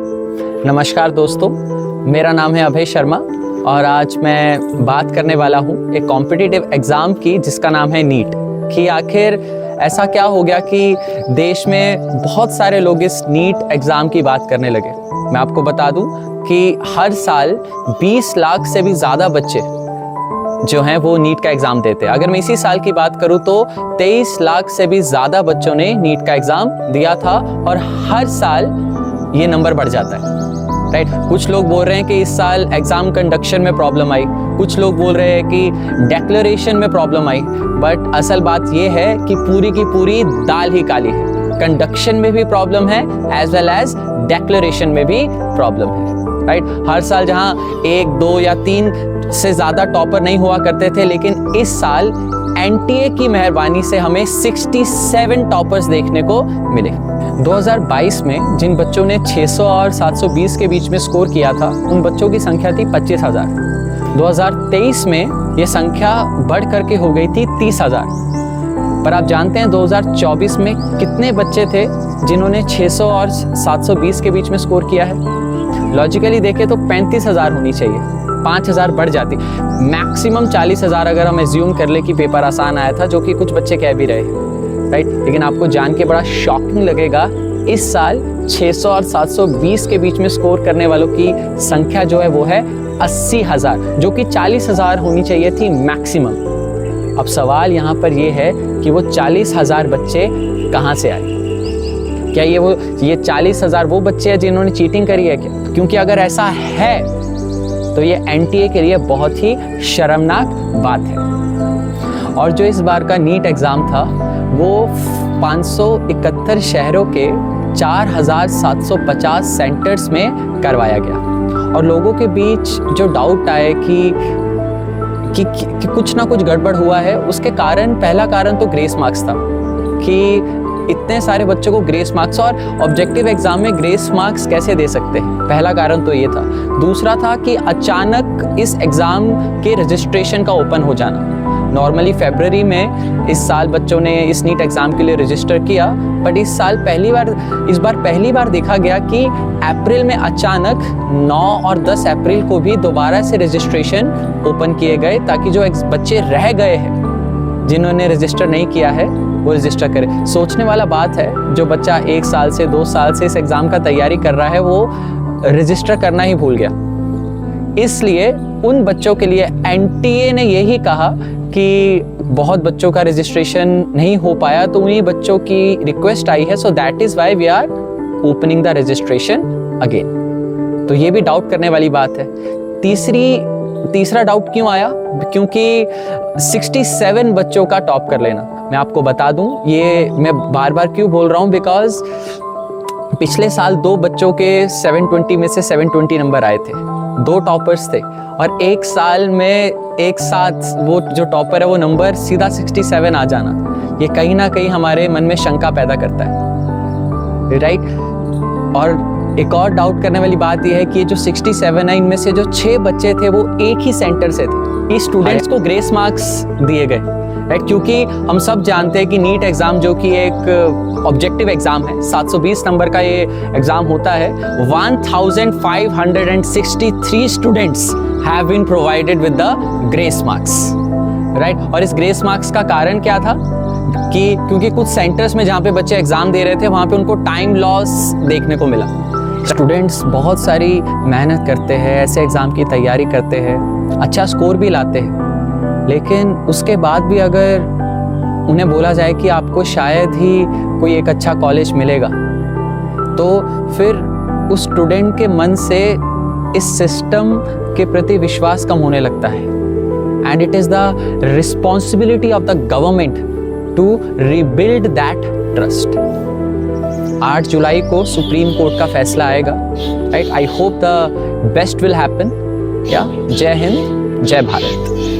नमस्कार दोस्तों, मेरा नाम है अभय शर्मा और आज मैं बात करने वाला हूँ एक कॉम्पिटिटिव एग्ज़ाम की जिसका नाम है नीट। कि आखिर ऐसा क्या हो गया कि देश में बहुत सारे लोग इस नीट एग्ज़ाम की बात करने लगे। मैं आपको बता दूं कि हर साल 20 लाख से भी ज़्यादा बच्चे जो हैं वो नीट का एग्ज़ाम देते हैं। अगर मैं इसी साल की बात करूं तो 23 लाख से भी ज़्यादा बच्चों ने नीट का एग्ज़ाम दिया था और हर साल ये नंबर बढ़ जाता है, राइट। कुछ लोग बोल रहे हैं कि इस साल एग्ज़ाम कंडक्शन में प्रॉब्लम आई, कुछ लोग बोल रहे हैं कि डिक्लेरेशन में प्रॉब्लम आई, बट असल बात ये है कि पूरी की पूरी दाल ही काली है। कंडक्शन में भी प्रॉब्लम है एज वेल एज डिक्लेरेशन में भी प्रॉब्लम है, राइट। हर साल जहां 1, 2 या 3 से ज़्यादा टॉपर नहीं हुआ करते थे, लेकिन इस साल एनटीए की मेहरबानी से हमें 67 टॉपर्स देखने को मिले। 2022 में जिन बच्चों ने 600 और 720 के बीच में स्कोर किया था, उन बच्चों की संख्या थी 25,000। 2023 में ये संख्या बढ़ करके हो गई थी 30,000। पर आप जानते हैं 2024 में कितने बच्चे थे जिन्होंने 600 और 720 के बीच में स्कोर किया है? लॉजिकली देखें तो 35,000 होनी चाहिए, 5,000 बढ़ जाती। मैक्सिमम 40,000 अगर हम एज्यूम कर ले कि पेपर आसान आया था, जो कि कुछ बच्चे कह भी रहे हैं, राइट। लेकिन आपको जान के बड़ा शॉकिंग लगेगा, इस साल 600 और 720 के बीच में स्कोर करने वालों की संख्या जो है वो है 80,000, जो कि 40,000 होनी चाहिए थी मैक्सिमम। अब सवाल यहाँ पर ये है कि वो 40,000 बच्चे कहाँ से आए? क्या ये 40,000 वो बच्चे हैं जिन्होंने चीटिंग करी है क्या? क्योंकि अगर ऐसा है तो ये एनटीए के लिए बहुत ही शर्मनाक बात है। और जो इस बार का नीट एग्ज़ाम था वो 571 शहरों के 4,750 सेंटर्स में करवाया गया। और लोगों के बीच जो डाउट आए कि कुछ ना कुछ गड़बड़ हुआ है, उसके कारण पहला कारण तो ग्रेस मार्क्स था कि इतने सारे बच्चों को ग्रेस मार्क्स और ऑब्जेक्टिव एग्जाम में ग्रेस मार्क्स कैसे दे सकते हैं, पहला कारण तो ये था। दूसरा था कि अचानक इस एग्ज़ाम के रजिस्ट्रेशन का ओपन हो जाना। नॉर्मली फरवरी में इस साल बच्चों ने इस नीट एग्ज़ाम के लिए रजिस्टर किया, बट इस बार पहली बार देखा गया कि अप्रैल में अचानक 9 और 10 अप्रैल को भी दोबारा से रजिस्ट्रेशन ओपन किए गए, ताकि जो बच्चे रह गए हैं जिन्होंने रजिस्टर नहीं किया है वो रजिस्टर करे। सोचने वाला बात है, जो बच्चा 1 साल से 2 साल से इस एग्ज़ाम का तैयारी कर रहा है वो रजिस्टर करना ही भूल गया। इसलिए उन बच्चों के लिए एनटीए ने यही कहा कि बहुत बच्चों का रजिस्ट्रेशन नहीं हो पाया, तो उन्हीं बच्चों की रिक्वेस्ट आई है, so that is why we are opening the registration again. तो ये भी डाउट करने वाली बात है। तीसरा डाउट क्यों आया? क्योंकि 67 बच्चों का टॉप कर लेना। मैं आपको बता दूं, ये मैं बार बार क्यों बोल रहा हूं, बिकॉज पिछले साल 2 बच्चों के 720 में से 720 नंबर आए थे, 2 टॉपर्स थे, और एक साल में एक साथ वो जो टॉपर है वो नंबर सीधा 67 आ जाना, ये कहीं ना कहीं हमारे मन में शंका पैदा करता है, राइट। और एक और डाउट करने वाली बात यह है कि जो 67 है, इनमें से जो 6 बच्चे थे वो एक ही सेंटर से थे। इस स्टूडेंट्स को ग्रेस मार्क्स दिए गए, राइट, क्योंकि हम सब जानते हैं कि नीट एग्ज़ाम जो कि एक ऑब्जेक्टिव एग्ज़ाम है, 720 नंबर का ये एग्ज़ाम होता है। 1563 students have been provided with the grace marks, right. और इस ग्रेस मार्क्स का कारण क्या था कि क्योंकि कुछ सेंटर्स में जहाँ पे बच्चे एग्ज़ाम दे रहे थे वहाँ पे उनको टाइम लॉस देखने को मिला। स्टूडेंट्स बहुत सारी मेहनत करते हैं, ऐसे एग्ज़ाम की तैयारी करते हैं, अच्छा स्कोर भी लाते हैं, लेकिन उसके बाद भी अगर उन्हें बोला जाए कि आपको शायद ही कोई एक अच्छा कॉलेज मिलेगा, तो फिर उस स्टूडेंट के मन से इस सिस्टम के प्रति विश्वास कम होने लगता है। And it is the responsibility of the government to rebuild that trust. 8 जुलाई को सुप्रीम कोर्ट का फैसला आएगा, right. I hope the best will happen. Jai Hind, जय भारत।